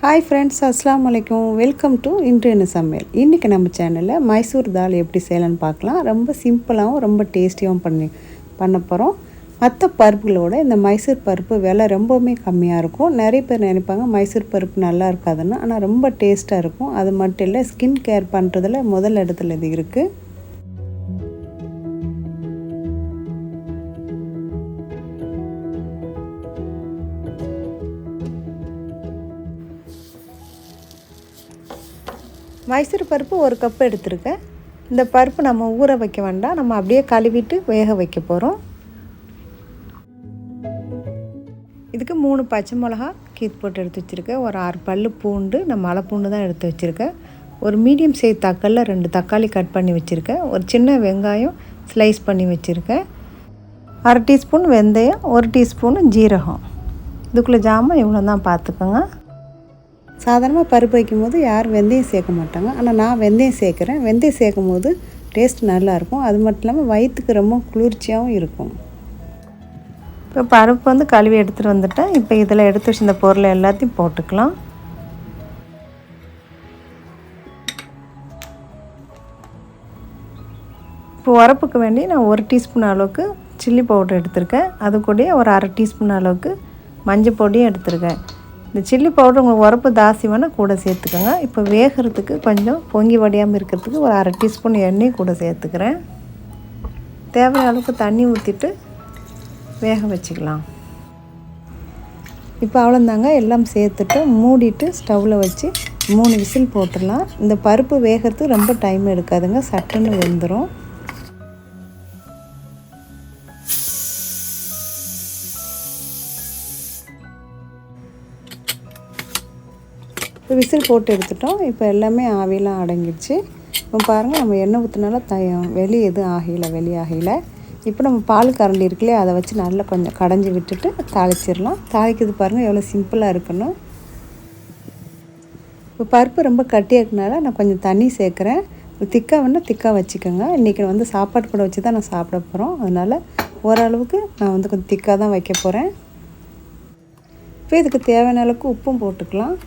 Hi friends, அஸ்ஸலாமு அலைக்கும். Welcome to இன்றைய சமையல். இன்றைக்கி நம்ம சேனலில் மைசூர் தால் எப்படி செய்யலான்னு பார்க்கலாம். ரொம்ப சிம்பிளாகவும் ரொம்ப டேஸ்டியாகவும் பண்ண போகிறோம். மற்ற பருப்புகளோட இந்த மைசூர் பருப்பு விலை ரொம்பவுமே கம்மியாக இருக்கும். நிறைய பேர் நினைப்பாங்க மைசூர் பருப்பு நல்லா இருக்காதுன்னு. ஆனால் ரொம்ப டேஸ்ட்டாக இருக்கும். அது மட்டும் இல்லை, ஸ்கின் கேர் பண்ணுறதுல முதல் இடத்துல இது இருக்குது. மைசூர் பருப்பு ஒரு கப் எடுத்துருக்கேன். இந்த பருப்பு நம்ம ஊற வைக்க வேண்டாம், நம்ம அப்படியே கழுவிட்டு வேக வைக்க போகிறோம். இதுக்கு 3 பச்சை மிளகா கீத்து போட்டு எடுத்து வச்சுருக்கேன். ஒரு 6 பல் பூண்டு, நான் மலை பூண்டு தான் எடுத்து வச்சுருக்கேன். ஒரு மீடியம் சைஸ் தக்காளியில் 2 தக்காளி கட் பண்ணி வச்சுருக்கேன். ஒரு சின்ன வெங்காயம் ஸ்லைஸ் பண்ணி வச்சுருக்கேன். 1/2 டீஸ்பூன் வெந்தயம், 1 டீஸ்பூன் ஜீரகம். இதுக்குள்ளே ஜாமான் இவ்வளோ தான் பார்த்துக்கோங்க. சாதாரணமாக பருப்பு வைக்கும்போது யாரும் வெந்தயம் சேர்க்க மாட்டாங்க, ஆனால் நான் வெந்தயம் சேர்க்குறேன். வெந்தயம் சேர்க்கும் போது டேஸ்ட் நல்லாயிருக்கும். அது மட்டும் இல்லாமல் வயிற்றுக்கு ரொம்ப குளிர்ச்சியாகவும் இருக்கும். இப்போ பருப்பு கழுவி எடுத்துகிட்டு வந்துட்டேன். இப்போ இதில் எடுத்து வச்சு இந்த பொருளை எல்லாத்தையும் போட்டுக்கலாம். இப்போ உரப்புக்கு வேண்டி நான் 1 டீஸ்பூன் அளவுக்கு சில்லி பவுடர் எடுத்திருக்கேன். அது கூட ஒரு 1/2 டீஸ்பூன் அளவுக்கு மஞ்சள் பொடியும் எடுத்திருக்கேன். இந்த சில்லி பவுடர் உங்களுக்கு உரப்பு தாசி வேணால் கூட சேர்த்துக்கோங்க. இப்போ வேகிறதுக்கு கொஞ்சம் பொங்கி வடியாமல் இருக்கிறதுக்கு ஒரு 1/2 டீஸ்பூன் எண்ணெய் கூட சேர்த்துக்கிறேன். தேவையான அளவுக்கு தண்ணி ஊற்றிட்டு வேக வச்சுக்கலாம். இப்போ அவ்வளோந்தாங்க, எல்லாம் சேர்த்துட்டு மூடிட்டு ஸ்டவ்வில் வச்சு 3 விசில் போட்டுடலாம். இந்த பருப்பு வேகிறதுக்கு ரொம்ப டைம் எடுக்காதுங்க, சட்டுன்னு வெந்துடும். இப்போ விசில் போட்டு எடுத்துட்டோம். இப்போ எல்லாமே ஆவியெல்லாம் அடங்கிடுச்சு. இப்போ பாருங்கள், நம்ம எண்ணெய் ஊற்றினால வெளியே எதுவும் வெளியாகல. இப்போ நம்ம பால் கரண்டி இருக்குல்லையே, அதை வச்சு நல்லா கொஞ்சம் கடைஞ்சி விட்டுட்டு தாளிச்சிடலாம். தாளிக்கிறது பாருங்கள் எவ்வளோ சிம்பிளாக இருக்கணும். இப்போ பருப்பு ரொம்ப கட்டியாக இருக்கனால நான் கொஞ்சம் தண்ணி சேர்க்குறேன். திக்காக வேணால் திக்காக வச்சுக்கோங்க. இன்றைக்கி சாப்பாடு கூட வச்சு தான் நான் சாப்பிட போகிறோம். அதனால் ஓரளவுக்கு நான் கொஞ்சம் திக்காக தான் வைக்க போகிறேன். இப்போ இதுக்கு தேவையான அளவுக்கு உப்பும் போட்டுக்கலாம்.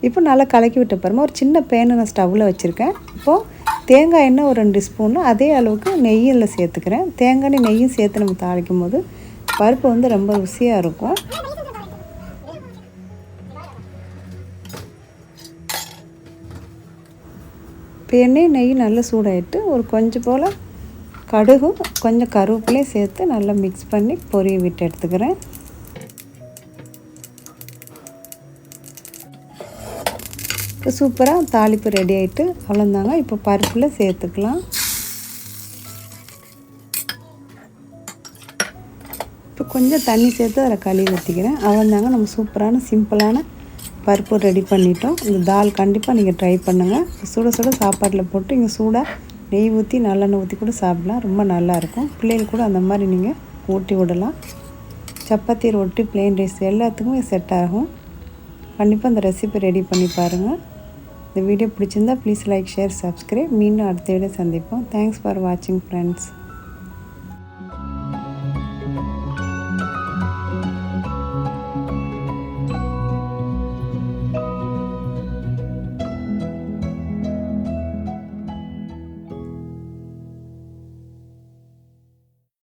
இப்போ நல்லா கலக்கி விட்ட பாருங்கள். ஒரு சின்ன பேனை நான் ஸ்டவ்வில் வச்சுருக்கேன். இப்போது தேங்காய் எண்ணெய் ஒரு 2 ஸ்பூனு, அதே அளவுக்கு நெய்யில் சேர்த்துக்கிறேன். தேங்காய் நெய்யும் சேர்த்து நம்ம தாளிக்கும் போது பருப்பு ரொம்ப ருசியாக இருக்கும். இப்போ எண்ணெய் நெய் நல்லா சூடாகிட்டு ஒரு கொஞ்சம் போல் கடுகும் கொஞ்சம் கருவேப்பிலையும் சேர்த்து நல்லா மிக்ஸ் பண்ணி பொரிய விட்டு எடுத்துக்கிறேன். இப்போ சூப்பராக தாளிப்பு ரெடி ஆகிட்டு அவ்வளோந்தாங்க. இப்போ பருப்பில் சேர்த்துக்கலாம். இப்போ கொஞ்சம் தண்ணி சேர்த்து அதில் கழுவி ஊற்றிக்கிறேன். அவ்வளோந்தாங்க, நம்ம சூப்பரான சிம்பிளான பருப்பு ரெடி பண்ணிட்டோம். இந்த தால் கண்டிப்பாக நீங்கள் ட்ரை பண்ணுங்கள். சுட சுட சாப்பாட்டில் போட்டு இங்கே சூடாக நெய் ஊற்றி நல்லெண்ணெய் ஊற்றி கூட சாப்பிடலாம். ரொம்ப நல்லாயிருக்கும். பிள்ளைகள் கூட அந்த மாதிரி நீங்கள் ஊட்டி விடலாம். சப்பாத்தி, ரொட்டி, பிளெயின் ரைஸ் எல்லாத்துக்குமே செட் ஆகும். கண்டிப்பாக இந்த ரெசிபி ரெடி பண்ணி பாருங்கள். இந்த வீடியோ பிடிச்சிருந்தா ப்ளீஸ் லைக், ஷேர், சப்ஸ்கிரைப். மீண்டும் அடுத்த வீடியோ சந்திப்போம். தேங்க்ஸ் ஃபார் வாட்சிங் ஃப்ரெண்ட்ஸ்.